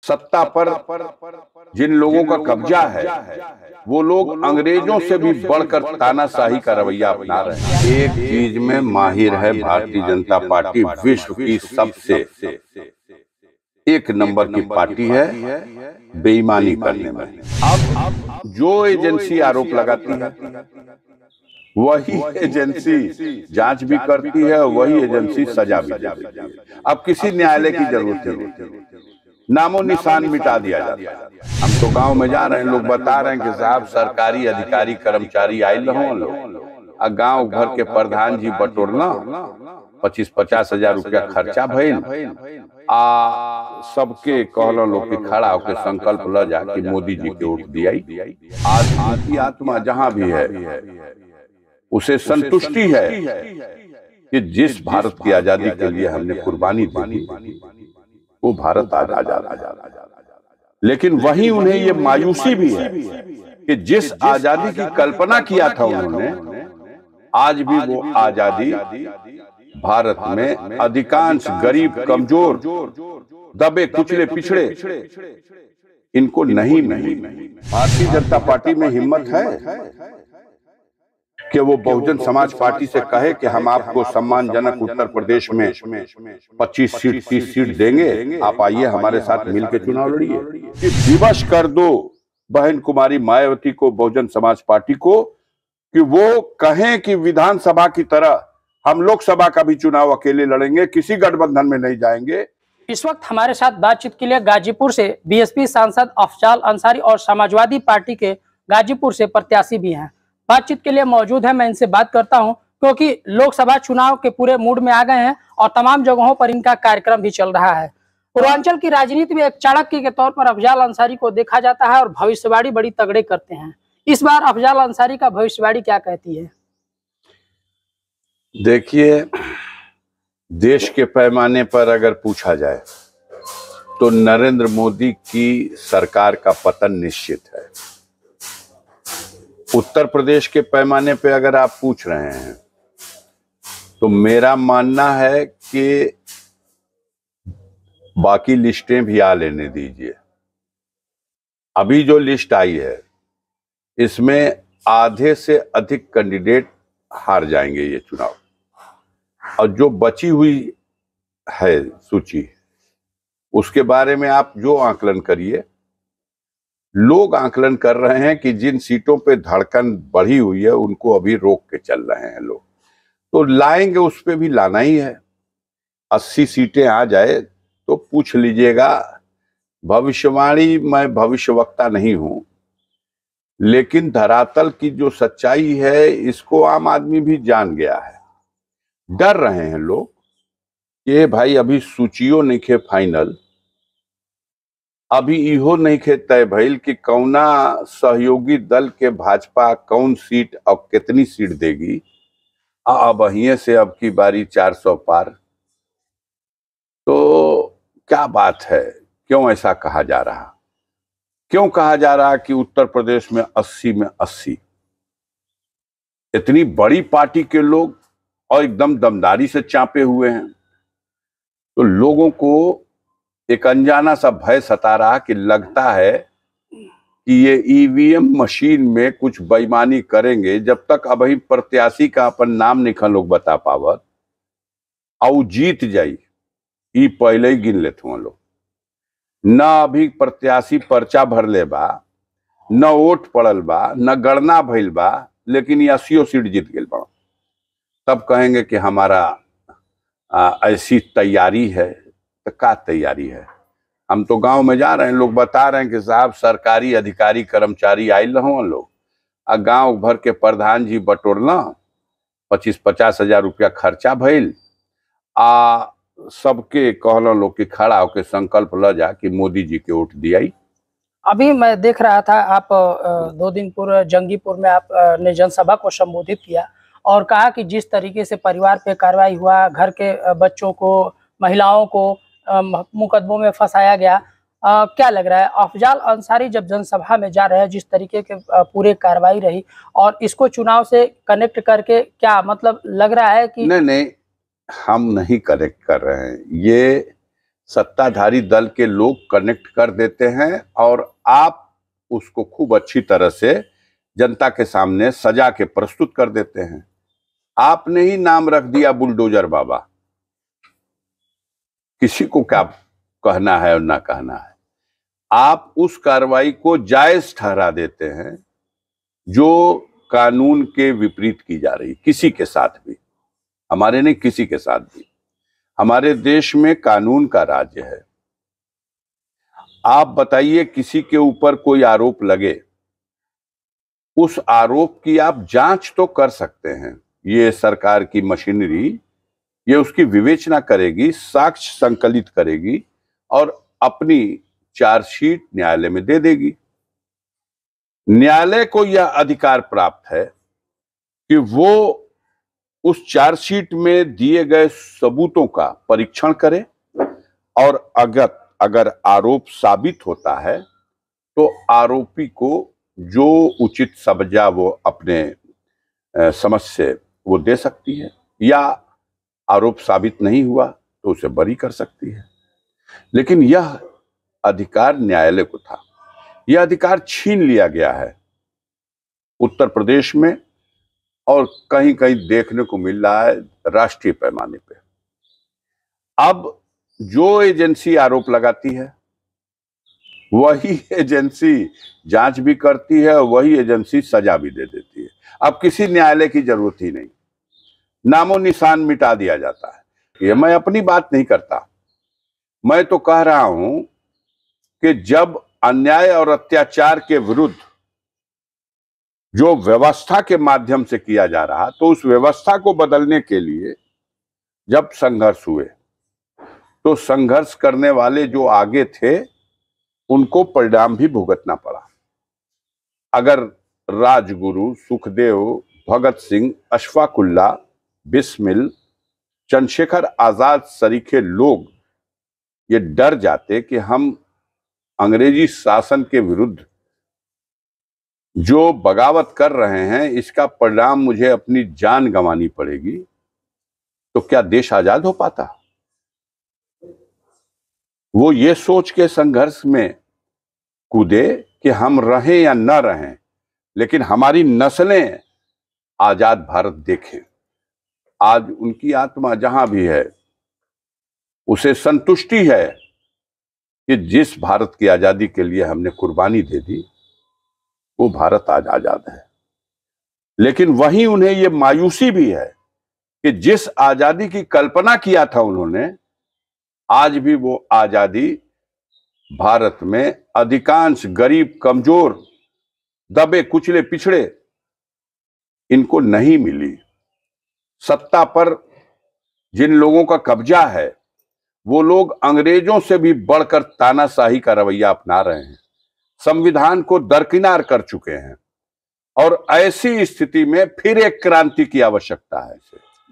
सत्ता पर जिन लोगों का कब्जा है वो लोग अंग्रेजों से भी बढ़कर तानाशाही का रवैया अपना रहे हैं। एक चीज में माहिर है भारतीय जनता पार्टी, विश्व की सबसे एक नंबर की पार्टी है बेईमानी करने में। अब जो एजेंसी आरोप लगाती है वही एजेंसी जांच भी करती है और वही एजेंसी सजा भी देती है। अब किसी न्यायालय की जरूरत नहीं, नामो निशान मिटा दिया जाता है। हम तो गांव में जा रहे हैं, लोग बता रहे हैं कि साहब सरकारी अधिकारी कर्मचारी आयल रहो लोग, गांव भर के प्रधान जी बटोरना 25-50 हजार रुपया खर्चा भइल सबके कहलो लोग के खड़ा होकर संकल्प ल जा कि मोदी जी के वोट दियाई। आज की आत्मा जहां भी है उसे संतुष्टि है कि जिस भारत की आजादी के लिए हमने कुर्बानी दी वो भारत आजाद। लेकिन वहीं उन्हें ये मायूसी भी है कि जिस आजादी की कल्पना किया था उन्होंने, आज भी वो आजादी भारत में अधिकांश गरीब, कमजोर, दबे कुचले, पिछड़े इनको नहीं मिली। भारतीय जनता पार्टी में हिम्मत है कि वो बहुजन समाज पार्टी से कहे कि हम आपको सम्मानजनक उत्तर प्रदेश में 25 सीट 30 सीट देंगे, आप आइए हमारे साथ मिलकर चुनाव लड़िए। कि विवश कर दो बहन कुमारी मायावती को, बहुजन समाज पार्टी को, कि वो कहें कि विधानसभा की तरह हम लोकसभा का भी चुनाव अकेले लड़ेंगे, किसी गठबंधन में नहीं जाएंगे। इस वक्त हमारे साथ बातचीत के लिए गाजीपुर से बीएसपी सांसद अफजाल अंसारी और समाजवादी पार्टी के गाजीपुर से प्रत्याशी भी हैं। बातचीत के लिए मौजूद है, मैं इनसे बात करता हूं क्योंकि लोकसभा चुनाव के पूरे मूड में आ गए हैं और तमाम जगहों पर इनका कार्यक्रम भी चल रहा है। पूर्वांचल की राजनीति में एक चाणक्य के तौर पर अफजाल अंसारी को देखा जाता है और भविष्यवाणी बड़ी तगड़े करते हैं। इस बार अफजाल अंसारी का भविष्यवाणी क्या कहती है? देखिए, देश के पैमाने पर अगर पूछा जाए तो नरेंद्र मोदी की सरकार का पतन निश्चित है। उत्तर प्रदेश के पैमाने पे अगर आप पूछ रहे हैं तो मेरा मानना है कि बाकी लिस्टें भी आ लेने दीजिए। अभी जो लिस्ट आई है इसमें आधे से अधिक कैंडिडेट हार जाएंगे ये चुनाव, और जो बची हुई है सूची उसके बारे में आप जो आकलन करिए, लोग आकलन कर रहे हैं कि जिन सीटों पे धड़कन बढ़ी हुई है उनको अभी रोक के चल रहे हैं लोग, तो लाएंगे, उस पे भी लाना ही है। 80 सीटें आ जाए तो पूछ लीजिएगा। भविष्यवाणी, मैं भविष्यवक्ता नहीं हूं, लेकिन धरातल की जो सच्चाई है इसको आम आदमी भी जान गया है। डर रहे हैं लोग ये भाई अभी सूचियों नहीं खे फाइनल, अभी इहो नहीं खे तय भइल कि कौना सहयोगी दल के भाजपा कौन सीट और कितनी सीट देगी। अब वहीं से अब की बारी 400 पार, तो क्या बात है? क्यों ऐसा कहा जा रहा? क्यों कहा जा रहा कि उत्तर प्रदेश में 80 में 80? इतनी बड़ी पार्टी के लोग और एकदम दमदारी से चापे हुए हैं, तो लोगों को एक अनजाना सा भय सता रहा कि लगता है कि ये ईवीएम मशीन में कुछ बेईमानी करेंगे। जब तक अब ही प्रत्याशी का अपन नाम निखन लोग बता पावत और जीत जाई, ई पहले ही गिन लेते हैं लोग। न अभी प्रत्याशी पर्चा भर ले बा, न वोट पड़ल बा, न गणना भइल बा, लेकिन ये 80 सीट जीत गए बा, तब कहेंगे कि हमारा ऐसी तैयारी है। तो क्या तैयारी है? हम तो गांव में जा रहे हैं, लोग बता रहे हैं कि साहब सरकारी अधिकारी कर्मचारी आयल रहो लोग, गांव भर के प्रधान जी बटोरना 25-50 हजार रुपया खर्चा भइल सबके कहलो लोग के खड़ा होकर संकल्प ल जा कि मोदी जी के वोट दियाई। अभी मैं देख रहा था, आप 2 दिन पूर्व जंगीपुर में आप ने जनसभा को संबोधित किया और कहा कि जिस तरीके से परिवार पे कार्रवाई हुआ, घर के बच्चों को, महिलाओं को मुकदमों में फंसाया गया, क्या लग रहा है अफजाल अंसारी जब जनसभा में जा रहे हैं, जिस तरीके के पूरे कार्रवाई रही और इसको चुनाव से कनेक्ट करके क्या मतलब लग रहा है कि नहीं, हम नहीं कनेक्ट कर रहे हैं। ये सत्ताधारी दल के लोग कनेक्ट कर देते हैं और आप उसको खूब अच्छी तरह से जनता के सामने सजा के प्रस्तुत कर देते हैं। आपने ही नाम रख दिया बुलडोजर बाबा। किसी को क्या कहना है और ना कहना है। आप उस कार्रवाई को जायज ठहरा देते हैं जो कानून के विपरीत की जा रही, किसी के साथ भी, हमारे नहीं किसी के साथ भी। हमारे देश में कानून का राज्य है। आप बताइए, किसी के ऊपर कोई आरोप लगे, उस आरोप की आप जांच तो कर सकते हैं। ये सरकार की मशीनरी, ये उसकी विवेचना करेगी, साक्ष्य संकलित करेगी और अपनी चार्जशीट न्यायालय में दे देगी। न्यायालय को यह अधिकार प्राप्त है कि वो उस चार्जशीट में दिए गए सबूतों का परीक्षण करे और अगर आरोप साबित होता है तो आरोपी को जो उचित सजा वो अपने समझ से वो दे सकती है, या आरोप साबित नहीं हुआ तो उसे बरी कर सकती है। लेकिन यह अधिकार न्यायालय को था। यह अधिकार छीन लिया गया है उत्तर प्रदेश में और कहीं कहीं देखने को मिल रहा है राष्ट्रीय पैमाने पे। अब जो एजेंसी आरोप लगाती है वही एजेंसी जांच भी करती है और वही एजेंसी सजा भी दे देती है। अब किसी न्यायालय की जरूरत ही नहीं, नामो निशान मिटा दिया जाता है। ये मैं अपनी बात नहीं करता, मैं तो कह रहा हूं कि जब अन्याय और अत्याचार के विरुद्ध जो व्यवस्था के माध्यम से किया जा रहा, तो उस व्यवस्था को बदलने के लिए जब संघर्ष हुए तो संघर्ष करने वाले जो आगे थे उनको परिणाम भी भुगतना पड़ा। अगर राजगुरु, सुखदेव, भगत सिंह, अशफाक उल्लाह, बिस्मिल, चंद्रशेखर आजाद सरीखे लोग ये डर जाते कि हम अंग्रेजी शासन के विरुद्ध जो बगावत कर रहे हैं इसका परिणाम मुझे अपनी जान गंवानी पड़ेगी, तो क्या देश आजाद हो पाता? वो ये सोच के संघर्ष में कूदे कि हम रहें या न रहें, लेकिन हमारी नस्लें आजाद भारत देखें। आज उनकी आत्मा जहां भी है उसे संतुष्टि है कि जिस भारत की आजादी के लिए हमने कुर्बानी दे दी वो भारत आज आजाद है। लेकिन वहीं उन्हें ये मायूसी भी है कि जिस आजादी की कल्पना किया था उन्होंने, आज भी वो आजादी भारत में अधिकांश गरीब, कमजोर, दबे कुचले, पिछड़े इनको नहीं मिली। सत्ता पर जिन लोगों का कब्जा है वो लोग अंग्रेजों से भी बढ़कर तानाशाही का रवैया अपना रहे हैं, संविधान को दरकिनार कर चुके हैं और ऐसी स्थिति में फिर एक क्रांति की आवश्यकता है।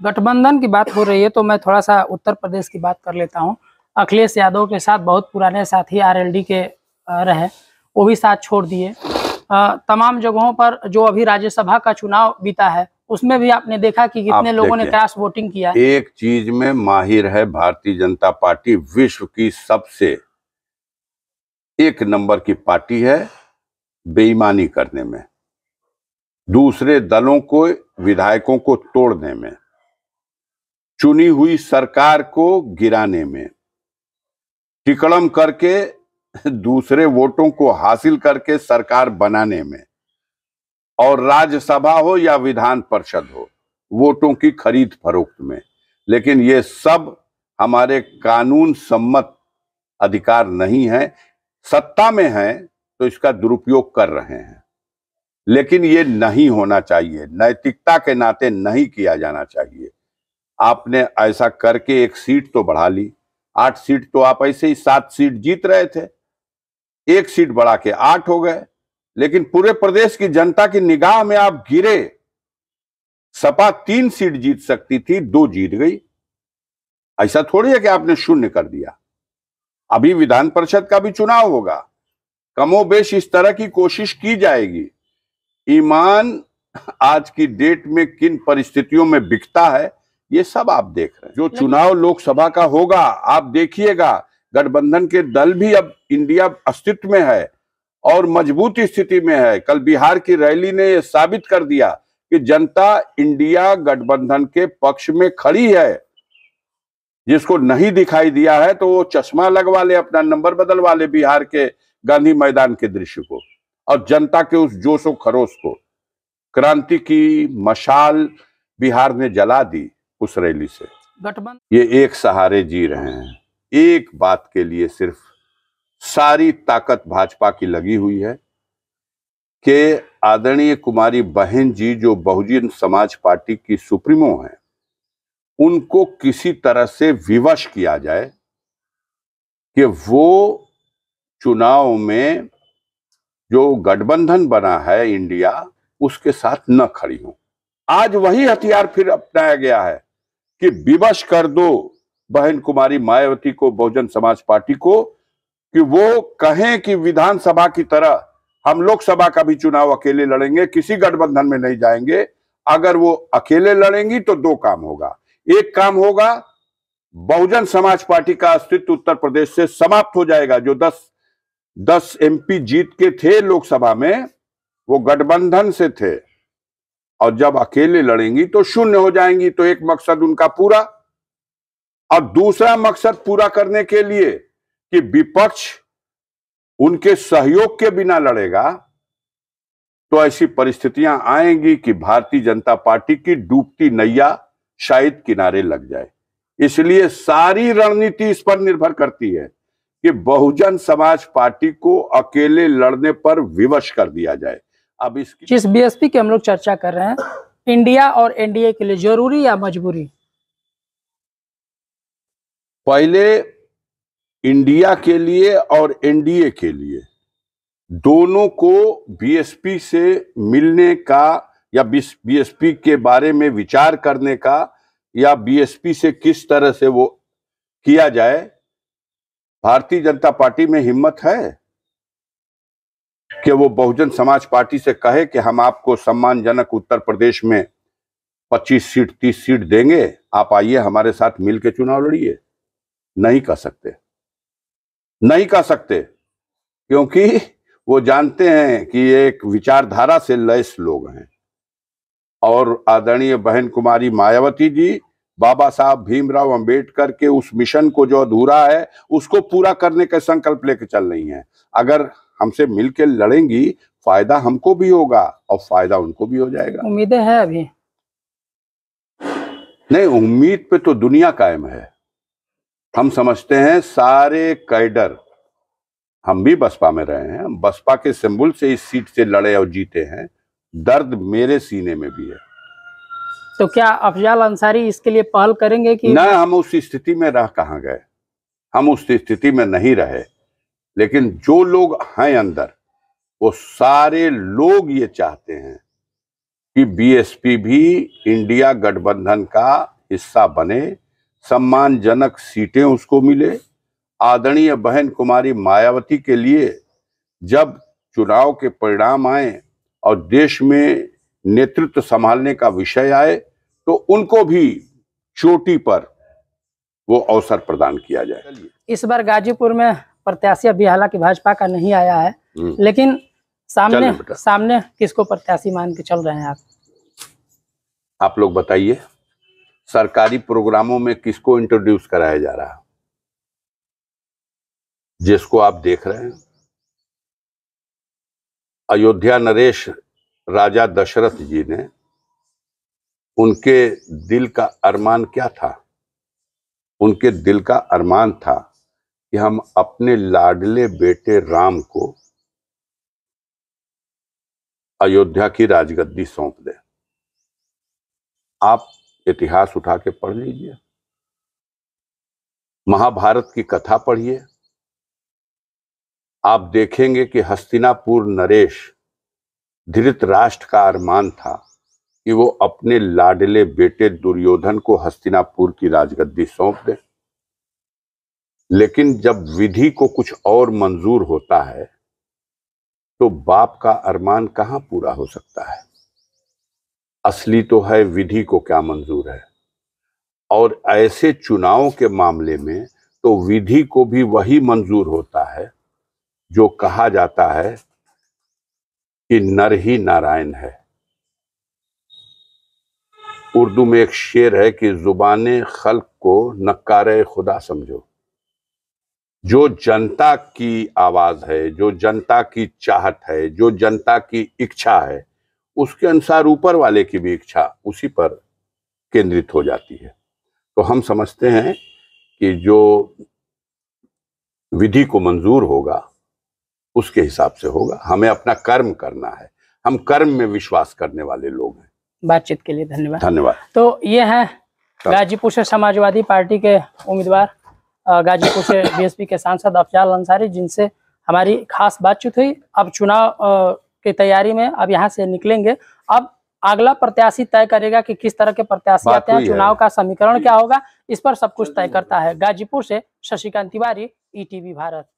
गठबंधन की बात हो रही है तो मैं थोड़ा सा उत्तर प्रदेश की बात कर लेता हूं। अखिलेश यादव के साथ बहुत पुराने साथी आरएलडी के रहे, वो भी साथ छोड़ दिए। तमाम जगहों पर जो अभी राज्यसभा का चुनाव बीता है उसमें भी आपने देखा कि कितने लोगों ने क्रॉस वोटिंग किया। एक चीज में माहिर है भारतीय जनता पार्टी, विश्व की सबसे एक नंबर की पार्टी है बेईमानी करने में, दूसरे दलों को, विधायकों को तोड़ने में, चुनी हुई सरकार को गिराने में, टिकड़म करके दूसरे वोटों को हासिल करके सरकार बनाने में, और राज्यसभा हो या विधान परिषद हो, वोटों की खरीद फरोख्त में। लेकिन ये सब हमारे कानून सम्मत अधिकार नहीं है। सत्ता में है तो इसका दुरुपयोग कर रहे हैं, लेकिन ये नहीं होना चाहिए, नैतिकता के नाते नहीं किया जाना चाहिए। आपने ऐसा करके एक सीट तो बढ़ा ली, 8 सीट तो आप ऐसे ही 7 सीट जीत रहे थे, एक सीट बढ़ा के 8 हो गए, लेकिन पूरे प्रदेश की जनता की निगाह में आप गिरे। सपा 3 सीट जीत सकती थी, 2 जीत गई। ऐसा थोड़ी है कि आपने शून्य कर दिया। अभी विधान परिषद का भी चुनाव होगा, कमोबेश इस तरह की कोशिश की जाएगी। ईमान आज की डेट में किन परिस्थितियों में बिकता है ये सब आप देख रहे हैं। जो चुनाव लोकसभा का होगा आप देखिएगा, गठबंधन के दल भी अब इंडिया अस्तित्व में है और मजबूत स्थिति में है। कल बिहार की रैली ने यह साबित कर दिया कि जनता इंडिया गठबंधन के पक्ष में खड़ी है। जिसको नहीं दिखाई दिया है तो वो चश्मा लगवा ले, अपना नंबर बदलवा ले बिहार के गांधी मैदान के दृश्य को और जनता के उस जोश और खरोश को। क्रांति की मशाल बिहार ने जला दी उस रैली से। गठबंधन ये एक सहारे जी रहे हैं, एक बात के लिए सिर्फ सारी ताकत भाजपा की लगी हुई है कि आदरणीय कुमारी बहन जी जो बहुजन समाज पार्टी की सुप्रीमो हैं, उनको किसी तरह से विवश किया जाए कि वो चुनाव में जो गठबंधन बना है इंडिया उसके साथ न खड़ी हो। आज वही हथियार फिर अपनाया गया है कि विवश कर दो बहन कुमारी मायावती को, बहुजन समाज पार्टी को, कि वो कहें कि विधानसभा की तरह हम लोकसभा का भी चुनाव अकेले लड़ेंगे, किसी गठबंधन में नहीं जाएंगे। अगर वो अकेले लड़ेंगी तो दो काम होगा। एक काम होगा, बहुजन समाज पार्टी का अस्तित्व उत्तर प्रदेश से समाप्त हो जाएगा। जो 10 MP जीत के थे लोकसभा में, वो गठबंधन से थे, और जब अकेले लड़ेंगी तो शून्य हो जाएंगी। तो एक मकसद उनका पूरा। और दूसरा मकसद पूरा करने के लिए कि विपक्ष उनके सहयोग के बिना लड़ेगा, तो ऐसी परिस्थितियां आएंगी कि भारतीय जनता पार्टी की डूबती नैया शायद किनारे लग जाए। इसलिए सारी रणनीति इस पर निर्भर करती है कि बहुजन समाज पार्टी को अकेले लड़ने पर विवश कर दिया जाए। अब इसकी जिस बीएसपी की हम लोग चर्चा कर रहे हैं, इंडिया और एनडीए के लिए जरूरी या मजबूरी? पहले इंडिया के लिए और एनडीए के लिए दोनों को बीएसपी से मिलने का या बीएसपी के बारे में विचार करने का या बीएसपी से किस तरह से वो किया जाए, भारतीय जनता पार्टी में हिम्मत है कि वो बहुजन समाज पार्टी से कहे कि हम आपको सम्मानजनक उत्तर प्रदेश में 25 सीट 30 सीट देंगे, आप आइए हमारे साथ मिलकर चुनाव लड़िए? नहीं कर सकते, नहीं कर सकते, क्योंकि वो जानते हैं कि ये एक विचारधारा से लैस लोग हैं। और आदरणीय बहन कुमारी मायावती जी बाबा साहब भीमराव अंबेडकर के उस मिशन को जो अधूरा है उसको पूरा करने का संकल्प लेकर चल रही हैं। अगर हमसे मिलकर लड़ेंगी, फायदा हमको भी होगा और फायदा उनको भी हो जाएगा। उम्मीदें हैं अभी? नहीं, उम्मीद पे तो दुनिया कायम है। हम समझते हैं सारे कैडर, हम भी बसपा में रहे हैं, बसपा के सिंबल से इस सीट से लड़े और जीते हैं। दर्द मेरे सीने में भी है। तो क्या अफजाल अंसारी इसके लिए पहल करेंगे कि? ना, हम उस स्थिति में रह कहां गए, हम उस स्थिति में नहीं रहे। लेकिन जो लोग हैं अंदर, वो सारे लोग ये चाहते हैं कि बीएसपी भी इंडिया गठबंधन का हिस्सा बने, सम्मानजनक सीटें उसको मिले। आदरणीय बहन कुमारी मायावती के लिए जब चुनाव के परिणाम आए और देश में नेतृत्व संभालने का विषय आए, तो उनको भी चोटी पर वो अवसर प्रदान किया जाए। इस बार गाजीपुर में प्रत्याशी अभी हालांकि भाजपा का नहीं आया है, लेकिन सामने किसको प्रत्याशी मान के चल रहे हैं आप लोग बताइए। सरकारी प्रोग्रामों में किसको इंट्रोड्यूस कराया जा रहा है? जिसको आप देख रहे हैं, अयोध्या नरेश राजा दशरथ जी ने, उनके दिल का अरमान क्या था? उनके दिल का अरमान था कि हम अपने लाडले बेटे राम को अयोध्या की राजगद्दी सौंप दें। आप इतिहास उठा के पढ़ लीजिए, महाभारत की कथा पढ़िए, आप देखेंगे कि हस्तिनापुर नरेश, धृतराष्ट्र का अरमान था कि वो अपने लाडले बेटे दुर्योधन को हस्तिनापुर की राजगद्दी सौंप दे। लेकिन जब विधि को कुछ और मंजूर होता है तो बाप का अरमान कहां पूरा हो सकता है? असली तो है विधि को क्या मंजूर है। और ऐसे चुनावों के मामले में तो विधि को भी वही मंजूर होता है जो कहा जाता है कि नर ही नारायण है। उर्दू में एक शेर है कि जुबाने खल्क को नक्कारे खुदा समझो। जो जनता की आवाज है, जो जनता की चाहत है, जो जनता की इच्छा है, उसके अनुसार ऊपर वाले की भी इच्छा उसी पर केंद्रित हो जाती है। तो हम समझते हैं कि जो विधि को मंजूर होगा उसके हिसाब से होगा। हमें अपना कर्म करना है, हम कर्म में विश्वास करने वाले लोग हैं। बातचीत के लिए धन्यवाद। धन्यवाद। तो ये हैं गाजीपुर से समाजवादी पार्टी के उम्मीदवार, गाजीपुर से बीएसपी के सांसद अफजाल अंसारी, जिनसे हमारी खास बातचीत हुई। अब चुनाव की तैयारी में अब यहाँ से निकलेंगे। अब अगला प्रत्याशी तय करेगा कि किस तरह के प्रत्याशी आते हैं, चुनाव का समीकरण क्या होगा, इस पर सब कुछ तय करता है। गाजीपुर से शशिकांत तिवारी, ईटीवी भारत।